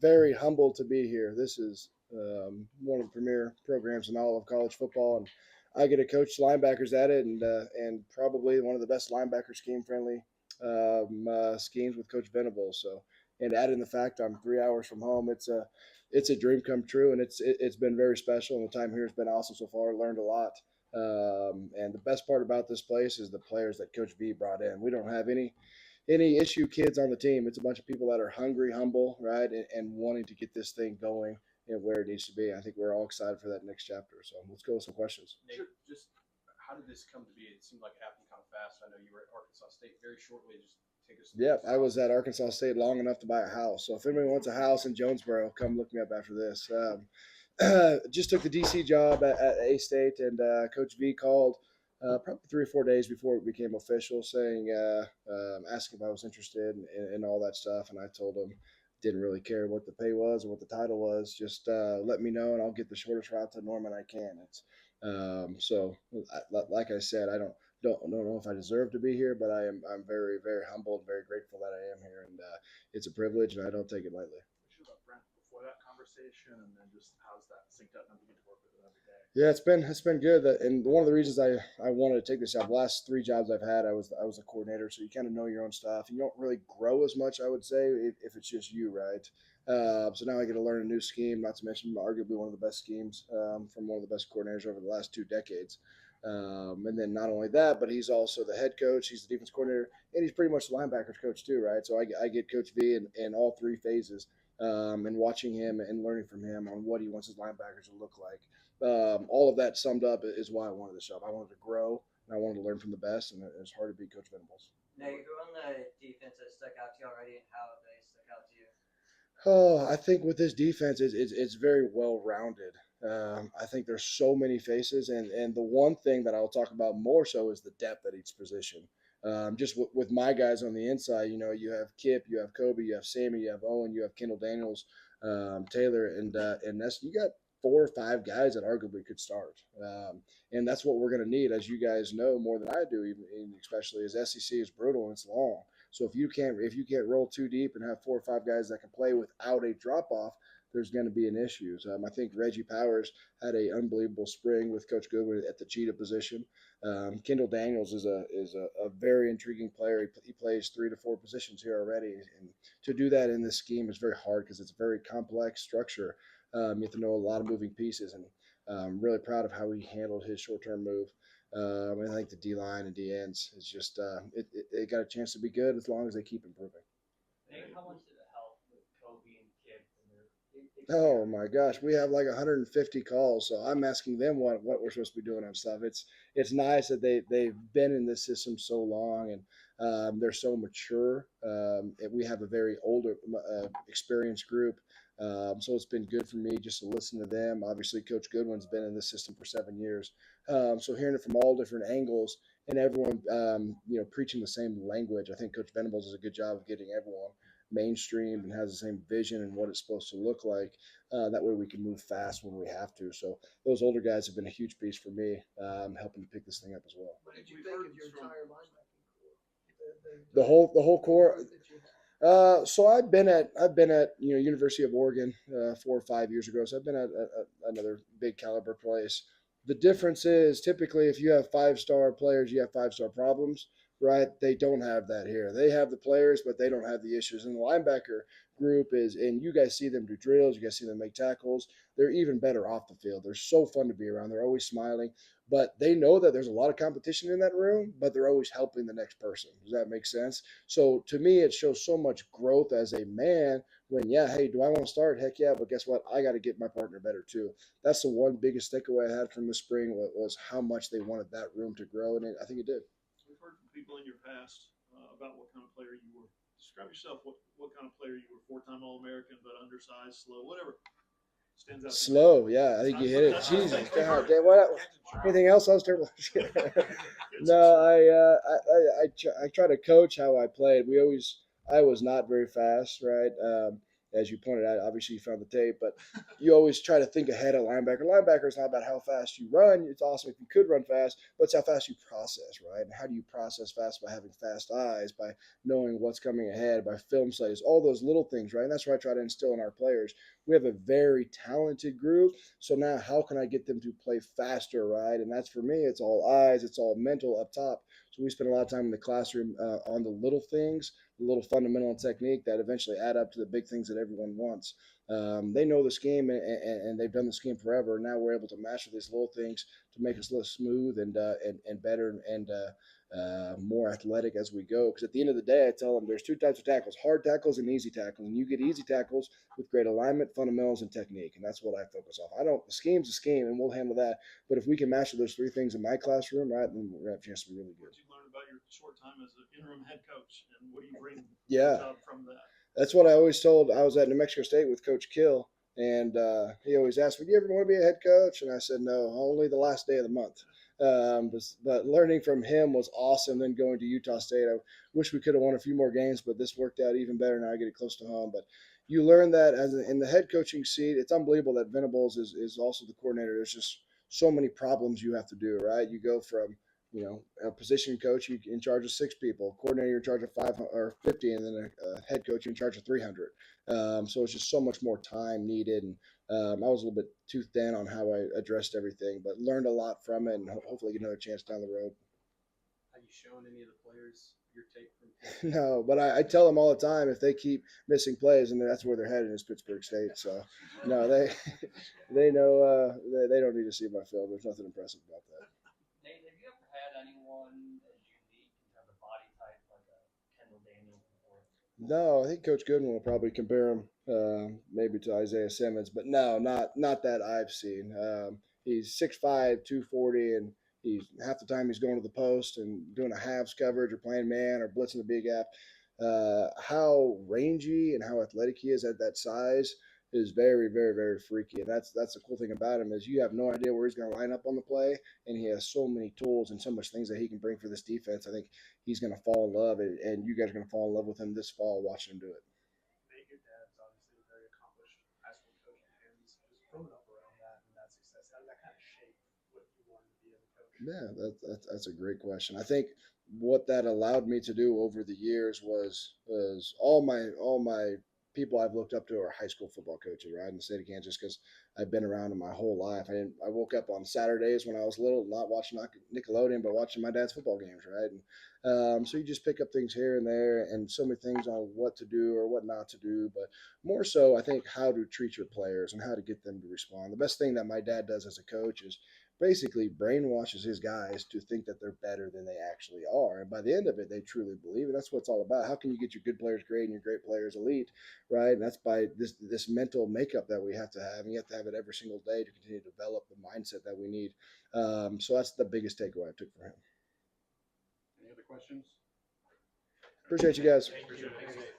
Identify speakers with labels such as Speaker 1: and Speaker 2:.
Speaker 1: very humbled to be here. This is one of the premier programs in all of college football, and I get to coach linebackers at it, and probably one of the best linebacker scheme friendly schemes with Coach Venables. So, and adding the fact I'm 3 hours from home, it's a dream come true, and it's been very special. And the time here has been awesome so far. Learned a lot. And the best part about this place is the players that Coach V brought in. We don't have any issue kids on the team. It's a bunch of people that are hungry, humble, right, and wanting to get this thing going and where it needs to be. I think we're all excited for that next chapter. So let's go with some questions.
Speaker 2: Nate, just how did this come to be? It seemed like it happened kind of fast. I know you were at Arkansas State very shortly. Just take us.
Speaker 1: Yeah, I was at Arkansas State long enough to buy a house. So if anybody wants a house in Jonesboro, come look me up after this. Just took the DC job at A State, and Coach V called probably 3 or 4 days before it became official, saying, asking if I was interested in all that stuff. And I told him, didn't really care what the pay was or what the title was. Just let me know, and I'll get the shortest route to Norman I can. Like I said, I don't know if I deserve to be here, but I'm very, very humbled, very grateful that I am here, and it's a privilege, and I don't take it lightly.
Speaker 3: About Brent before that conversation, and then just how's that synced up and you get to work with it every day?
Speaker 1: Yeah, it's been good. And one of the reasons I wanted to take this job, the last 3 jobs I've had, I was a coordinator, so you kind of know your own stuff. You don't really grow as much, I would say, if it's just you, right? So now I get to learn a new scheme, not to mention arguably one of the best schemes from one of the best coordinators over the last 2 decades. And then not only that, but he's also the head coach. He's the defense coordinator, and he's pretty much the linebackers coach too, right? So I get Coach V in all 3 phases, and watching him and learning from him on what he wants his linebackers to look like. All of that summed up is why I wanted this job. I wanted to grow, and I wanted to learn from the best, and it's hard to beat Coach Venables.
Speaker 4: Nate, who on the defense has stuck out to you already, and how have they stuck out to you?
Speaker 1: Oh, I think with this defense, it's very well rounded. I think there's so many faces, and the one thing that I'll talk about more so is the depth at each position. Just with my guys on the inside, you have Kip, you have Kobe, you have Sammy, you have Owen, you have Kendall Daniels, Taylor, and that's you got 4 or 5 guys that arguably could start, and that's what we're going to need, as you guys know more than I do, even especially as SEC is brutal and it's long. So if you can't roll too deep and have 4 or 5 guys that can play without a drop off, there's going to be an issue. I think Reggie Powers had an unbelievable spring with Coach Goodwin at the cheetah position. Kendall Daniels is a very intriguing player. He plays 3 to 4 positions here already, and to do that in this scheme is very hard because it's a very complex structure. You have to know a lot of moving pieces, and I'm really proud of how he handled his short-term move. I think the D-line and D-ends is just it got a chance to be good as long as they keep improving.
Speaker 4: How much did it help with Kobe and Kip?
Speaker 1: Oh my gosh, we have like 150 calls, so I'm asking them what we're supposed to be doing on stuff. It's nice that they've been in this system so long, and they're so mature. We have a very older, experienced group. So it's been good for me just to listen to them. Obviously, Coach Goodwin's been in this system for 7 years. So hearing it from all different angles and everyone, preaching the same language. I think Coach Venables does a good job of getting everyone mainstreamed and has the same vision and what it's supposed to look like. That way we can move fast when we have to. So those older guys have been a huge piece for me, helping to pick this thing up as well.
Speaker 5: What did you think of your entire linebacking core?
Speaker 1: The whole core. So I've been at University of Oregon 4 or 5 years ago. So I've been at another big caliber place. The difference is typically if you have 5-star players, you have 5-star problems, right? They don't have that here. They have the players, but they don't have the issues. And the linebacker group and you guys see them do drills, you guys see them make tackles. They're even better off the field. They're so fun to be around. They're always smiling. But they know that there's a lot of competition in that room, but they're always helping the next person. Does that make sense? So to me, it shows so much growth as a man when, hey, do I want to start? Heck yeah, but guess what? I got to get my partner better too. That's the one biggest takeaway I had from the spring was how much they wanted that room to grow, and I think it did.
Speaker 3: We've heard from people in your past about what kind of player you were. Describe yourself, what kind of player you were, 4-time All-American, but undersized, slow, whatever. Stands out.
Speaker 1: Slow, yeah, I think you hit it. Jesus, God, damn, what? Anything else? I was terrible. No, I try to coach how I played. I was not very fast, right? as you pointed out, obviously you found the tape, but you always try to think ahead of linebacker. Linebacker is not about how fast you run. It's awesome if you could run fast, but it's how fast you process, right? And how do you process fast? By having fast eyes, by knowing what's coming ahead, by film studies, all those little things, right? And that's what I try to instill in our players. We have a very talented group. So now how can I get them to play faster, right? And that's for me, it's all eyes, it's all mental up top. So we spend a lot of time in the classroom on the little things, the little fundamental technique that eventually add up to the big things that everyone wants. They know the scheme and they've done the scheme forever. Now we're able to master these little things to make us look smooth and better and more athletic as we go. Because at the end of the day, I tell them there's two types of tackles: hard tackles and easy tackles. And you get easy tackles with great alignment, fundamentals, and technique. And that's what I focus off. I don't. The scheme's a scheme, and we'll handle that. But if we can master those three things in my classroom, right, then we're gonna have a chance to be really good.
Speaker 3: What you learned about your short time as an interim head coach, and what do you bring to
Speaker 1: Yeah.
Speaker 3: the job from that?
Speaker 1: That's what I always told. I was at New Mexico State with Coach Kill, and he always asked me, "Do you ever want to be a head coach?" And I said, "No, only the last day of the month." But learning from him was awesome. Then going to Utah State, I wish we could have won a few more games, but this worked out even better. Now I get it close to home. But you learn that in the head coaching seat, it's unbelievable that Venables is also the coordinator. There's just so many problems you have to do, right? You go from a position coach, you in charge of 6 people, coordinator, you're in charge of 5 or 50, and then a head coach, you're in charge of 300. So it's just so much more time needed. And I was a little bit too thin on how I addressed everything, but learned a lot from it and hopefully get another chance down the road.
Speaker 2: Have you shown any of the players your tape from?
Speaker 1: No, but I tell them all the time if they keep missing plays, and that's where they're headed is Pittsburgh State. So no, they know they don't need to see my film. There's nothing impressive about that.
Speaker 4: Nate, have you ever had anyone as unique in terms of body type like a Kendall Daniels before?
Speaker 1: No, I think Coach Goodwin will probably compare him maybe to Isaiah Simmons, but no, not that I've seen. He's 6'5", 240, and he's half the time he's going to the post and doing a halves coverage or playing man or blitzing the big gap. How rangy and how athletic he is at that size is very, very, very freaky. And that's the cool thing about him is you have no idea where he's going to line up on the play, and he has so many tools and so much things that he can bring for this defense. I think he's going to fall in love, and you guys are going to fall in love with him this fall watching him do it.
Speaker 2: Nate, your dad's obviously a very accomplished high school coach, and he's just growing up around that and that success. How did that kind of shape what you wanted to be as a coach?
Speaker 1: Yeah, that's a great question. I think what that allowed me to do over the years was all my people I've looked up to are high school football coaches, right, in the state of Kansas, because I've been around them my whole life. I woke up on Saturdays when I was little, not watching Nickelodeon, but watching my dad's football games, right? And so you just pick up things here and there, and so many things on what to do or what not to do, but more so, I think how to treat your players and how to get them to respond. The best thing that my dad does as a coach is basically brainwashes his guys to think that they're better than they actually are. And by the end of it, they truly believe it. That's what it's all about. How can you get your good players great and your great players elite, right? And that's by this mental makeup that we have to have. And you have to have it every single day to continue to develop the mindset that we need. So that's the biggest takeaway I took from him.
Speaker 2: Any other questions?
Speaker 1: Appreciate you guys.
Speaker 2: Appreciate it.